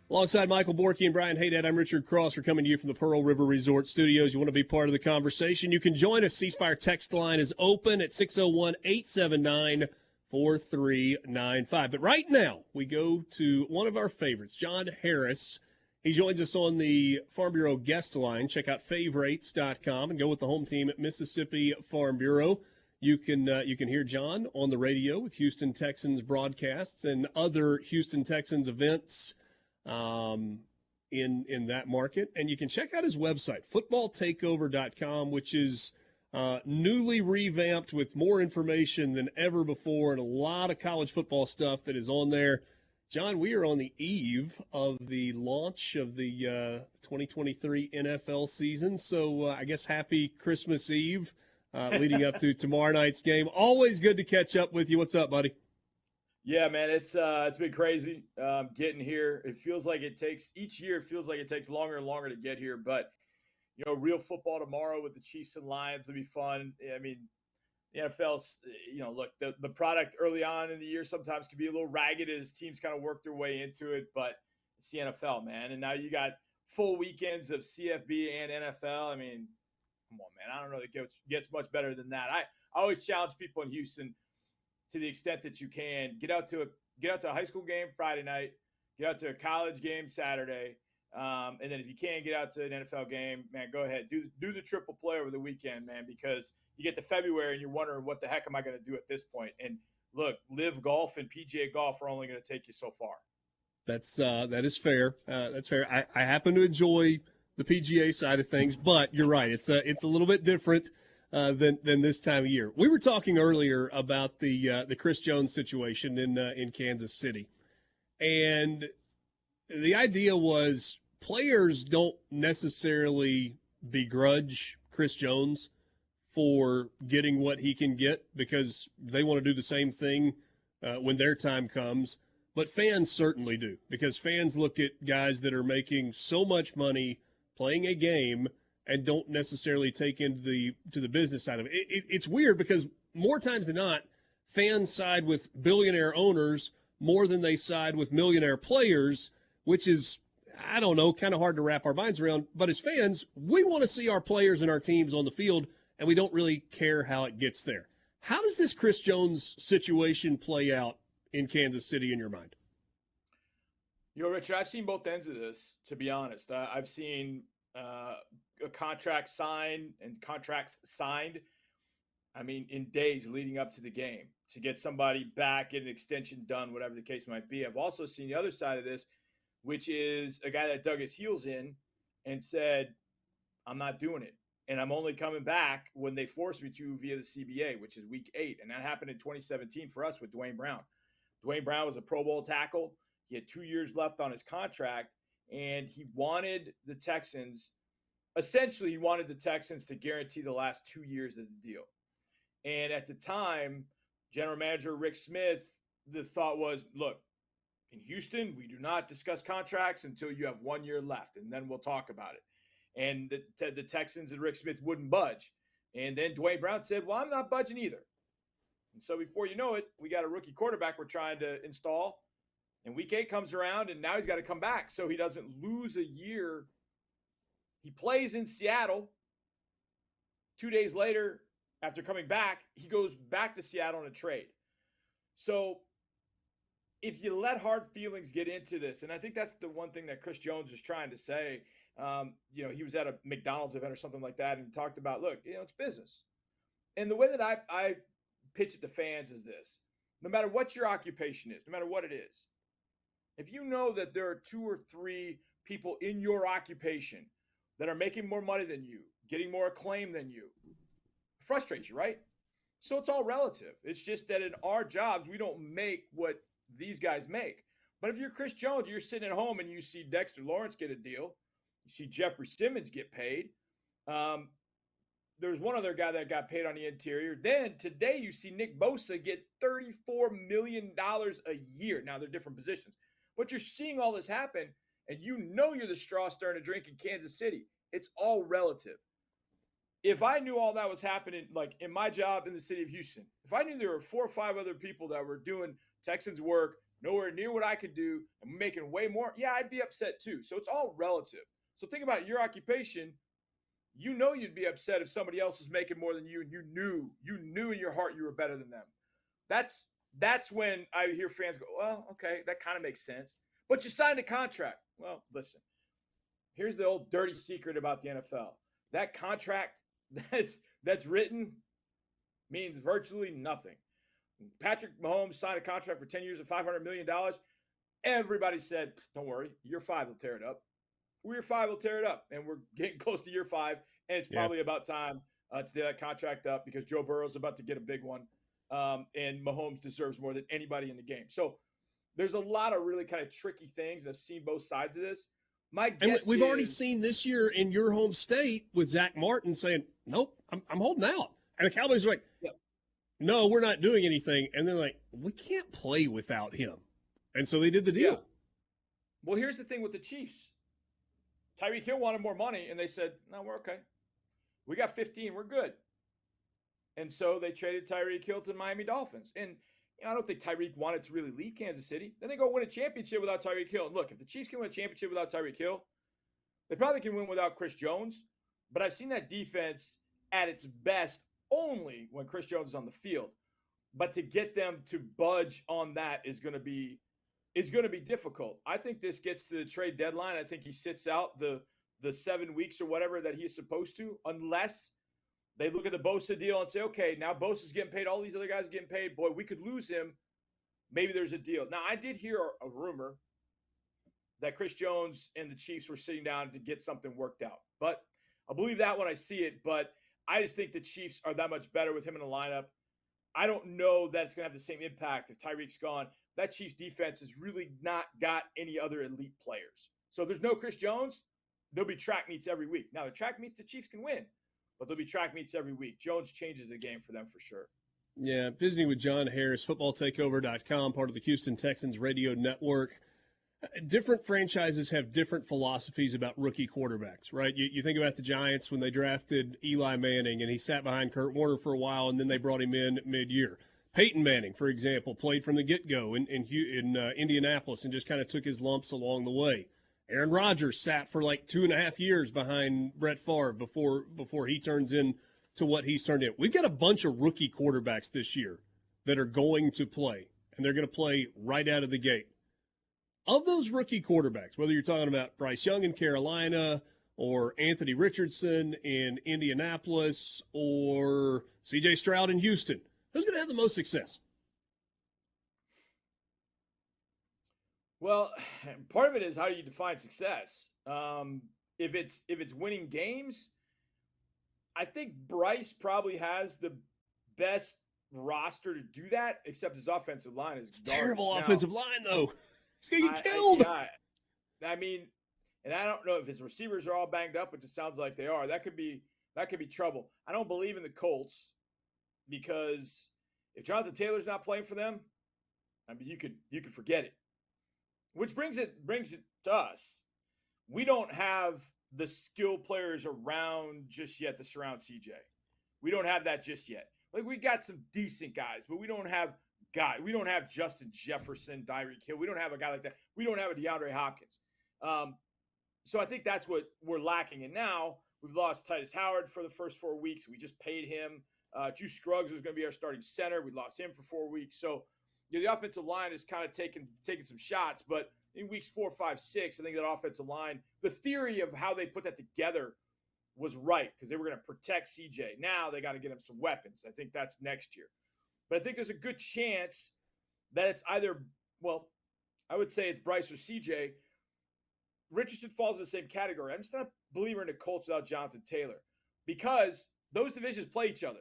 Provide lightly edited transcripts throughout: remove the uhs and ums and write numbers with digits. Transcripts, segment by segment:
Alongside Michael Borky and Brian Haydad, I'm Richard Cross. We're coming to you from the Pearl River Resort Studios. You want to be part of the conversation, you can join us. C-Spire text line is open at 601-879-4395. But right now, we go to one of our favorites, John Harris. He joins us on the Farm Bureau guest line. Check out favorites.com and go with the home team at Mississippi Farm Bureau. You can hear John on the radio with Houston Texans broadcasts and other Houston Texans events in that market. And you can check out his website, footballtakeover.com, which is newly revamped with more information than ever before and a lot of college football stuff that is on there. John, we are on the eve of the launch of the 2023 NFL season, so I guess happy Christmas Eve leading up to tomorrow night's game. Always good to catch up with you. What's up, buddy? Yeah, man, it's been crazy getting here. It feels like each year it feels like it takes longer and longer to get here. But, real football tomorrow with the Chiefs and Lions will be fun. I mean, the NFL's, look, the product early on in the year sometimes can be a little ragged as teams kind of work their way into it. But it's the NFL, man. And now you got full weekends of CFB and NFL. I mean, come on, man. I don't know that it gets much better than that. I always challenge people in Houston, to the extent that you can, get out to a high school game Friday night, get out to a college game Saturday, and then if you can get out to an NFL game, man, go ahead, do the triple play over the weekend, man, because you get to February and you're wondering what the heck am I going to do at this point? And look, Live Golf and PGA Golf are only going to take you so far. That is fair. That's fair. I happen to enjoy the PGA side of things, but you're right. It's a little bit different than this time of year. We were talking earlier about the Chris Jones situation in Kansas City, and the idea was players don't necessarily begrudge Chris Jones for getting what he can get because they want to do the same thing when their time comes. But fans certainly do, because fans look at guys that are making so much money playing a game and don't necessarily take into the business side of it. It's weird because more times than not, fans side with billionaire owners more than they side with millionaire players, which is, I don't know, kind of hard to wrap our minds around. But as fans, we want to see our players and our teams on the field, and we don't really care how it gets there. How does this Chris Jones situation play out in Kansas City in your mind? Richard, I've seen both ends of this, to be honest. I've seen a contract signed and contracts signed, I mean, in days leading up to the game to get somebody back, get an extension done, whatever the case might be. I've also seen the other side of this, which is a guy that dug his heels in and said, I'm not doing it. And I'm only coming back when they force me to via the CBA, which is week 8. And that happened in 2017 for us with Dwayne Brown. Dwayne Brown was a Pro Bowl tackle. He had 2 years left on his contract, and he wanted the Texans to guarantee the last 2 years of the deal. And at the time, general manager Rick Smith, the thought was, look, in Houston, we do not discuss contracts until you have 1 year left, and then we'll talk about it. And the Texans and Rick Smith wouldn't budge. And then Dwayne Brown said, well, I'm not budging either. And so before you know it, we got a rookie quarterback we're trying to install. And week 8 comes around, and now he's got to come back so he doesn't lose a year. He plays in Seattle. 2 days later, after coming back, he goes back to Seattle on a trade. So if you let hard feelings get into this, and I think that's the one thing that Chris Jones is trying to say, he was at a McDonald's event or something like that and talked about, look, it's business. And the way that I pitch it to fans is this: no matter what your occupation is, no matter what it is, if you know that there are 2 or 3 people in your occupation that are making more money than you, getting more acclaim than you, it frustrates you, right? So it's all relative. It's just that in our jobs, we don't make what these guys make. But if you're Chris Jones, you're sitting at home and you see Dexter Lawrence get a deal, you see Jeffrey Simmons get paid. There's one other guy that got paid on the interior. Then today you see Nick Bosa get $34 million a year. Now they're different positions. But you're seeing all this happen, and you're the straw stirring a drink in Kansas City. It's all relative. If I knew all that was happening, like in my job in the city of Houston, if I knew there were 4 or 5 other people that were doing Texans work nowhere near what I could do, and making way more, yeah, I'd be upset too. So it's all relative. So think about your occupation. You know you'd be upset if somebody else was making more than you, and you knew in your heart you were better than them. That's when I hear fans go, well, okay, that kind of makes sense. But you signed a contract. Well, listen, here's the old dirty secret about the NFL. That contract that's written means virtually nothing. Patrick Mahomes signed a contract for 10 years at $500 million. Everybody said, don't worry, year 5 will tear it up. Year 5 will tear it up. And we're getting close to year 5. And it's probably about time to tear that contract up because Joe Burrow's about to get a big one. And Mahomes deserves more than anybody in the game. So there's a lot of really kind of tricky things. I've seen both sides of this. My guess we've already seen this year in your home state with Zach Martin saying, nope, I'm holding out. And the Cowboys are like, no, we're not doing anything. And they're like, we can't play without him. And so they did the deal. Yeah. Well, here's the thing with the Chiefs. Tyreek Hill wanted more money, and they said, no, we're okay. We got 15. We're good. And so they traded Tyreek Hill to the Miami Dolphins. And I don't think Tyreek wanted to really leave Kansas City. Then they go win a championship without Tyreek Hill. And look, if the Chiefs can win a championship without Tyreek Hill, they probably can win without Chris Jones. But I've seen that defense at its best only when Chris Jones is on the field. But to get them to budge on that is going to be difficult. I think this gets to the trade deadline. I think he sits out the 7 weeks or whatever that he's supposed to, unless they look at the Bosa deal and say, okay, now Bosa's getting paid. All these other guys are getting paid. Boy, we could lose him. Maybe there's a deal. Now, I did hear a rumor that Chris Jones and the Chiefs were sitting down to get something worked out. But I'll believe that when I see it. But I just think the Chiefs are that much better with him in the lineup. I don't know that it's going to have the same impact if Tyreek's gone. That Chiefs defense has really not got any other elite players. So if there's no Chris Jones, there'll be track meets every week. Now, the track meets, the Chiefs can win, but there'll be track meets every week. Jones changes the game for them for sure. Yeah, visiting with John Harris, footballtakeover.com, part of the Houston Texans radio network. Different franchises have different philosophies about rookie quarterbacks, right? You think about the Giants when they drafted Eli Manning, and he sat behind Kurt Warner for a while, and then they brought him in mid-year. Peyton Manning, for example, played from the get-go in Indianapolis and just kind of took his lumps along the way. Aaron Rodgers sat for like 2.5 years behind Brett Favre before he turns into what he's turned in. We've got a bunch of rookie quarterbacks this year that are going to play, and they're going to play right out of the gate. Of those rookie quarterbacks, whether you're talking about Bryce Young in Carolina or Anthony Richardson in Indianapolis or C.J. Stroud in Houston, who's going to have the most success? Well, part of it is how do you define success? If it's winning games, I think Bryce probably has the best roster to do that, except his offensive line is terrible. Offensive line, though. He's going to get killed. I mean, and I don't know if his receivers are all banged up, which it sounds like they are. That could be trouble. I don't believe in the Colts because if Jonathan Taylor's not playing for them, I mean, you could forget it. Which brings it to us. We don't have the skill players around just yet to surround CJ. We don't have that just yet. Like, we got some decent guys, but we don't have Justin Jefferson, Tyreek Hill. We don't have a guy like that. We don't have a DeAndre Hopkins. So I think that's what we're lacking. And now we've lost Titus Howard for the first 4 weeks. We just paid him. Drew Scruggs was going to be our starting center. We lost him for 4 weeks. So the offensive line is kind of taking some shots. But in weeks 4, 5, 6, I think that offensive line, the theory of how they put that together was right because they were going to protect CJ. Now they got to get him some weapons. I think that's next year. But I think there's a good chance that it's either, well, I would say it's Bryce or CJ. Richardson falls in the same category. I'm just not a believer in the Colts without Jonathan Taylor because those divisions play each other.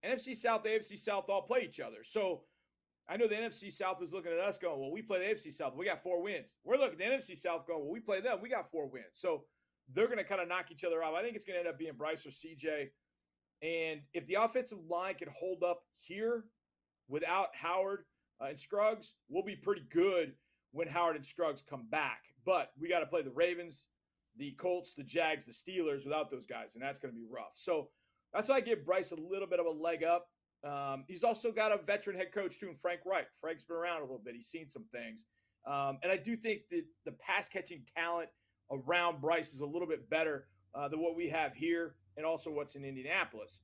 NFC South, AFC South all play each other. So I know the NFC South is looking at us going, well, we play the AFC South. We got 4 wins. We're looking at the NFC South going, well, we play them. We got 4 wins. So they're going to kind of knock each other off. I think it's going to end up being Bryce or CJ. And if the offensive line can hold up here without Howard and Scruggs, we'll be pretty good when Howard and Scruggs come back. But we got to play the Ravens, the Colts, the Jags, the Steelers without those guys, and that's going to be rough. So that's why I give Bryce a little bit of a leg up. He's also got a veteran head coach too, Frank Reich. Frank's been around a little bit. He's seen some things. And I do think that the pass catching talent around Bryce is a little bit better than what we have here and also what's in Indianapolis.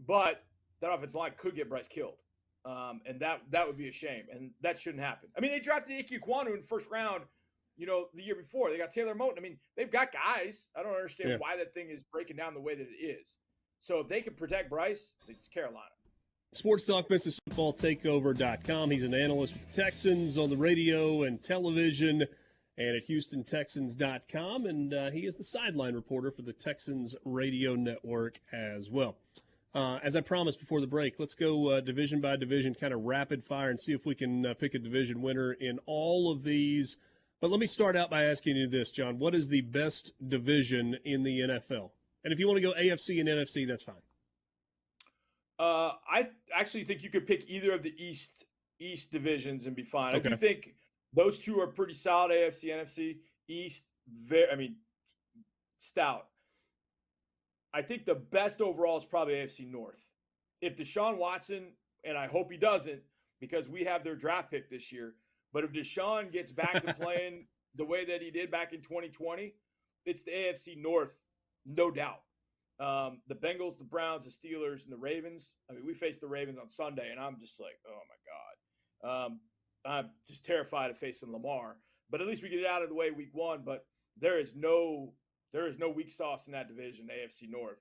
But that offensive line could get Bryce killed. And that would be a shame. And that shouldn't happen. I mean, they drafted Ike Ekwonu in the first round, the year before. They got Taylor Moton. I mean, they've got guys. I don't understand why that thing is breaking down the way that it is. So if they can protect Bryce, it's Carolina. Sports Talk MississippiTakeover.com. He's an analyst with the Texans on the radio and television and at HoustonTexans.com. And he is the sideline reporter for the Texans radio network as well. As I promised before the break, let's go division by division, kind of rapid fire, and see if we can pick a division winner in all of these. But let me start out by asking you this, John. What is the best division in the NFL? And if you want to go AFC and NFC, that's fine. I actually think you could pick either of the East divisions and be fine. Okay. I do think those two are pretty solid, AFC, NFC. East, stout. I think the best overall is probably AFC North. If Deshaun Watson, and I hope he doesn't, because we have their draft pick this year, but if Deshaun gets back to playing the way that he did back in 2020, it's the AFC North, no doubt. The Bengals, the Browns, the Steelers, and the Ravens. I mean, we faced the Ravens on Sunday, and I'm just like, oh, my God. I'm just terrified of facing Lamar. But at least we get it out of the way week one. But there is no weak sauce in that division, the AFC North.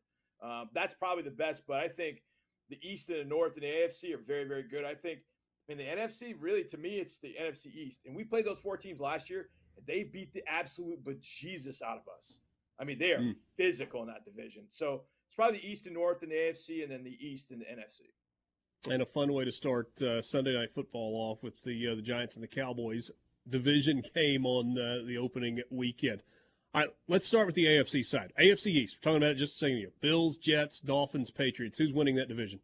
That's probably the best. But I think the East and the North and the AFC are very, very good. I think in the NFC, really, to me, it's the NFC East. And we played those 4 teams last year, and they beat the absolute bejesus out of us. I mean, they are physical in that division. So it's probably the East and North and the AFC, and then the East and the NFC. And a fun way to start Sunday Night Football off with the Giants and the Cowboys division game on the opening weekend. All right, let's start with the AFC side. AFC East, we're talking about it just a second ago. Bills, Jets, Dolphins, Patriots. Who's winning that division?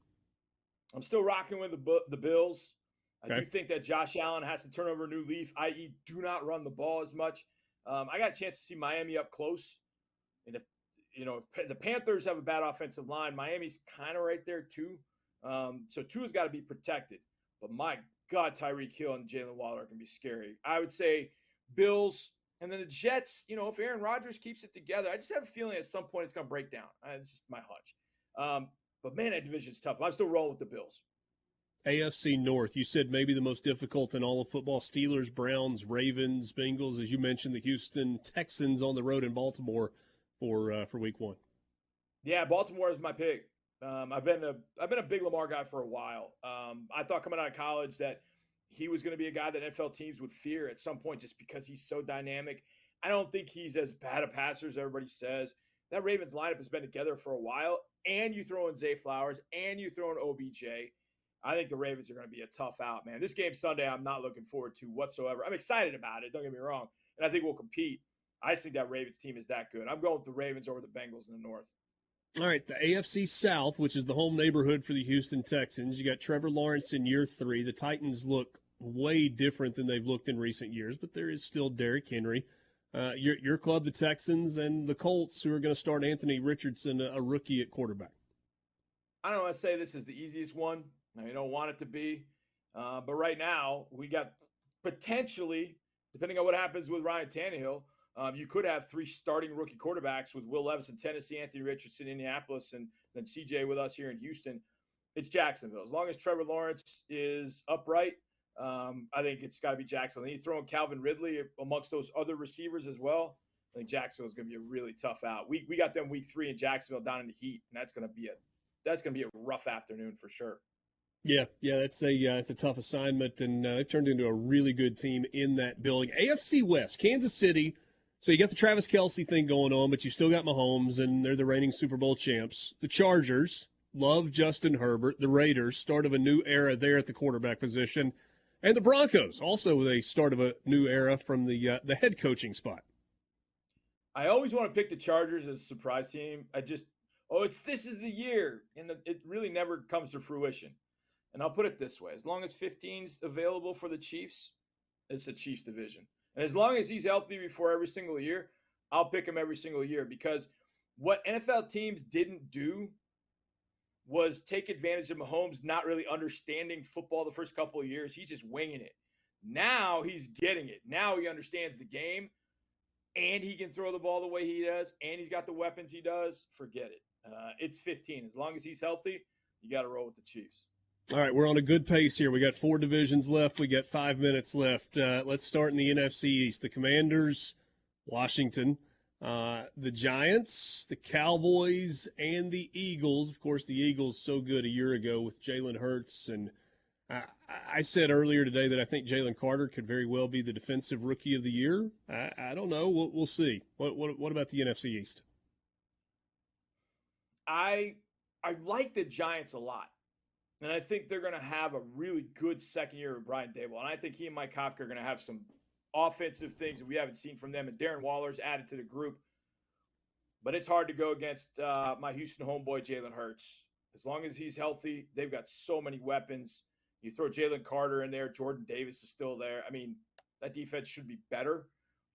I'm still rocking with the Bills. I do think that Josh Allen has to turn over a new leaf, i.e. do not run the ball as much. I got a chance to see Miami up close. And if the Panthers have a bad offensive line, Miami's kind of right there too. So Tua's got to be protected. But my God, Tyreek Hill and Jalen Waddle are going to be scary. I would say Bills, and then the Jets, if Aaron Rodgers keeps it together, I just have a feeling at some point it's going to break down. It's just my hunch. But man, that division's tough. I'm still rolling with the Bills. AFC North, you said maybe the most difficult in all of football. Steelers, Browns, Ravens, Bengals, as you mentioned, the Houston Texans on the road in Baltimore for week one. Yeah, Baltimore is my pick. I've been a big Lamar guy for a while. I thought coming out of college that he was going to be a guy that NFL teams would fear at some point just because he's so dynamic. I don't think he's as bad a passer as everybody says. That Ravens lineup has been together for a while, and you throw in Zay Flowers, and you throw in OBJ. I think the Ravens are going to be a tough out, man. This game Sunday, I'm not looking forward to whatsoever. I'm excited about it, don't get me wrong, and I think we'll compete. I just think that Ravens team is that good. I'm going with the Ravens over the Bengals in the North. All right, the AFC South, which is the home neighborhood for the Houston Texans. You got Trevor Lawrence in year 3. The Titans look way different than they've looked in recent years, but there is still Derrick Henry. Your club, the Texans, and the Colts, who are going to start Anthony Richardson, a rookie at quarterback. I don't want to say this is the easiest one. I don't want it to be. But right now, we got potentially, depending on what happens with Ryan Tannehill, you could have 3 starting rookie quarterbacks with Will Levis in Tennessee, Anthony Richardson in Indianapolis, and then CJ with us here in Houston. It's Jacksonville. As long as Trevor Lawrence is upright, I think it's got to be Jacksonville. And you throw in Calvin Ridley amongst those other receivers as well. I think Jacksonville is going to be a really tough out. We got them week 3 in Jacksonville down in the heat, and that's going to be a rough afternoon for sure. Yeah, it's a tough assignment, and they've turned into a really good team in that building. AFC West, Kansas City. So you got the Travis Kelce thing going on, but you still got Mahomes, and they're the reigning Super Bowl champs. The Chargers love Justin Herbert. The Raiders, start of a new era there at the quarterback position, and the Broncos also with a start of a new era from the head coaching spot. I always want to pick the Chargers as a surprise team. This is the year, and it really never comes to fruition. And I'll put it this way. As long as 15's available for the Chiefs, it's the Chiefs division. And as long as he's healthy before every single year, I'll pick him every single year because what NFL teams didn't do was take advantage of Mahomes not really understanding football the first couple of years. He's just winging it. Now he's getting it. Now he understands the game, and he can throw the ball the way he does, and he's got the weapons he does. Forget it. It's 15. As long as he's healthy, you got to roll with the Chiefs. All right, we're on a good pace here. We got 4 divisions left. We got 5 minutes left. Let's start in the NFC East. The Commanders, Washington, the Giants, the Cowboys, and the Eagles. Of course, the Eagles so good a year ago with Jalen Hurts. And I said earlier today that I think Jalen Carter could very well be the defensive rookie of the year. I don't know. We'll see. What about the NFC East? I like the Giants a lot. And I think they're going to have a really good second year with Brian Daboll. And I think he and Mike Kafka are going to have some offensive things that we haven't seen from them. And Darren Waller's added to the group. But it's hard to go against my Houston homeboy, Jalen Hurts. As long as he's healthy, they've got so many weapons. You throw Jalen Carter in there. Jordan Davis is still there. I mean, that defense should be better.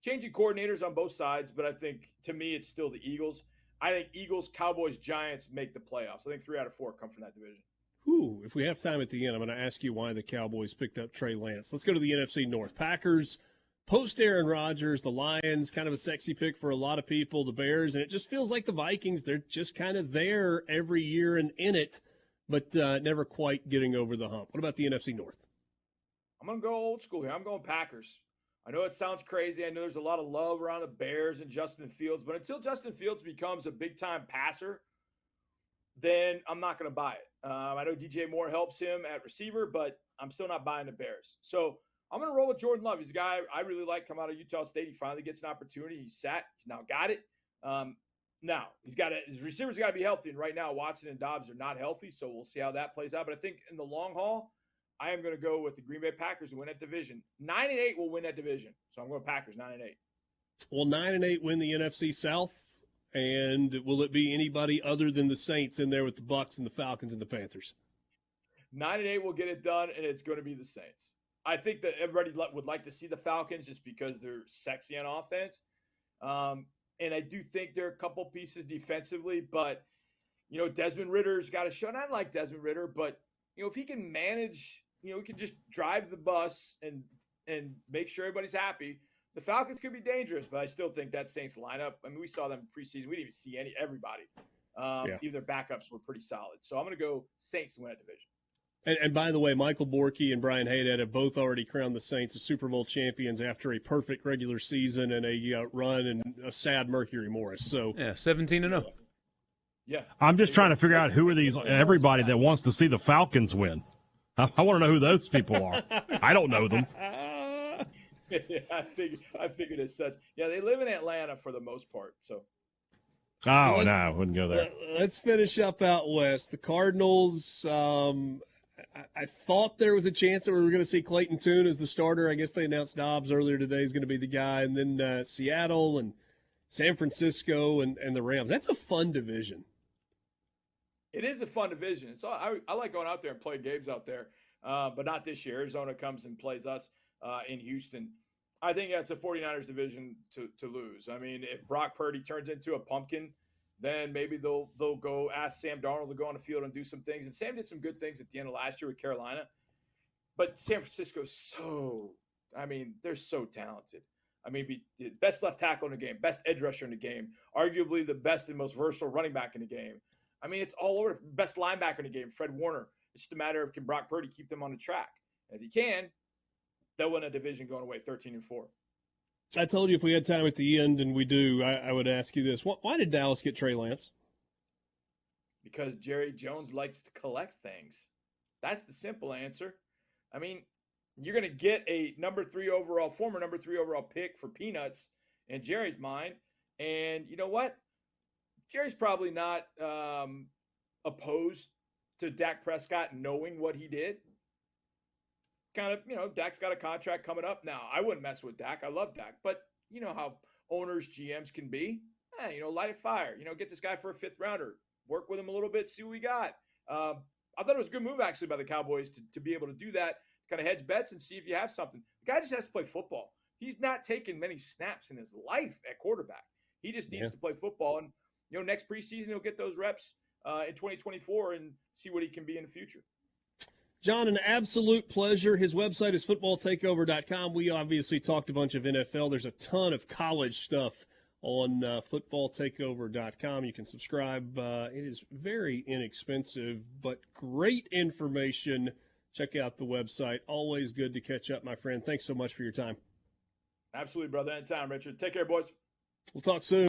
Changing coordinators on both sides, but I think, to me, it's still the Eagles. I think Eagles, Cowboys, Giants make the playoffs. I think 3 out of 4 come from that division. Ooh, if we have time at the end, I'm going to ask you why the Cowboys picked up Trey Lance. Let's go to the NFC North. Packers, post Aaron Rodgers, the Lions, kind of a sexy pick for a lot of people, the Bears, and it just feels like the Vikings, they're just kind of there every year and in it, but never quite getting over the hump. What about the NFC North? I'm going to go old school here. I'm going Packers. I know it sounds crazy. I know there's a lot of love around the Bears and Justin Fields, but until Justin Fields becomes a big-time passer, then I'm not going to buy it. I know DJ Moore helps him at receiver, but I'm still not buying the Bears. So I'm going to roll with Jordan Love. He's a guy I really like, come out of Utah State. He finally gets an opportunity. He's sat. He's now got it. Now, his receivers got to be healthy, and right now Watson and Dobbs are not healthy, so we'll see how that plays out. But I think in the long haul, I am going to go with the Green Bay Packers and win that division. 9-8 will win that division, so I'm going Packers 9-8. Will 9-8 win the NFC South? And will it be anybody other than the Saints in there with the Bucs and the Falcons and the Panthers? 9-8 will get it done, and it's going to be the Saints. I think that everybody would like to see the Falcons just because they're sexy on offense. And I do think there are a couple pieces defensively, but, Desmond Ritter's got to show. And I like Desmond Ritter, but, if he can manage, he can just drive the bus and make sure everybody's happy. The Falcons could be dangerous, but I still think that Saints lineup, I mean, we saw them preseason. We didn't even see everybody. Even their backups were pretty solid. So I'm going to go Saints to win that division. And by the way, Michael Borky and Brian Haydad have both already crowned the Saints as Super Bowl champions after a perfect regular season and a run and a sad Mercury Morris. So 17-0. Yeah. I'm just trying to figure out who are these everybody that wants to see the Falcons win. I want to know who those people are. I don't know them. Yeah, I figured as such. Yeah, they live in Atlanta for the most part. So. Oh, no, I wouldn't go there. Let's finish up out west. The Cardinals, I thought there was a chance that we were going to see Clayton Tune as the starter. I guess they announced Dobbs earlier today is going to be the guy. And then Seattle and San Francisco and the Rams. That's a fun division. It is a fun division. So I like going out there and playing games out there, but not this year. Arizona comes and plays us in Houston. I think that's a 49ers division to lose. I mean, if Brock Purdy turns into a pumpkin, then maybe they'll go ask Sam Darnold to go on the field and do some things. And Sam did some good things at the end of last year with Carolina. But San Francisco's they're so talented. I mean, best left tackle in the game, best edge rusher in the game, arguably the best and most versatile running back in the game. I mean, it's all over. Best linebacker in the game, Fred Warner. It's just a matter of can Brock Purdy keep them on the track. And if he can, they'll win a division going away 13-4. I told you if we had time at the end, and we do, I would ask you this. Why did Dallas get Trey Lance? Because Jerry Jones likes to collect things. That's the simple answer. I mean, you're going to get a former number 3 overall pick for peanuts in Jerry's mind. And you know what? Jerry's probably not opposed to Dak Prescott knowing what he did. Kind of, Dak's got a contract coming up now. I wouldn't mess with Dak. I love Dak. But you know how owners, GMs can be. Light a fire. Get this guy for a 5th rounder. Work with him a little bit, see what we got. I thought it was a good move, actually, by the Cowboys to be able to do that, kind of hedge bets and see if you have something. The guy just has to play football. He's not taken many snaps in his life at quarterback. He just needs to play football. And, next preseason, he'll get those reps. in 2024 and see what he can be in the future. John, an absolute pleasure. His website is footballtakeover.com. We obviously talked a bunch of NFL. There's a ton of college stuff on footballtakeover.com. You can subscribe. It is very inexpensive, but great information. Check out the website. Always good to catch up, my friend. Thanks so much for your time. Absolutely, brother. Anytime, Richard. Take care, boys. We'll talk soon.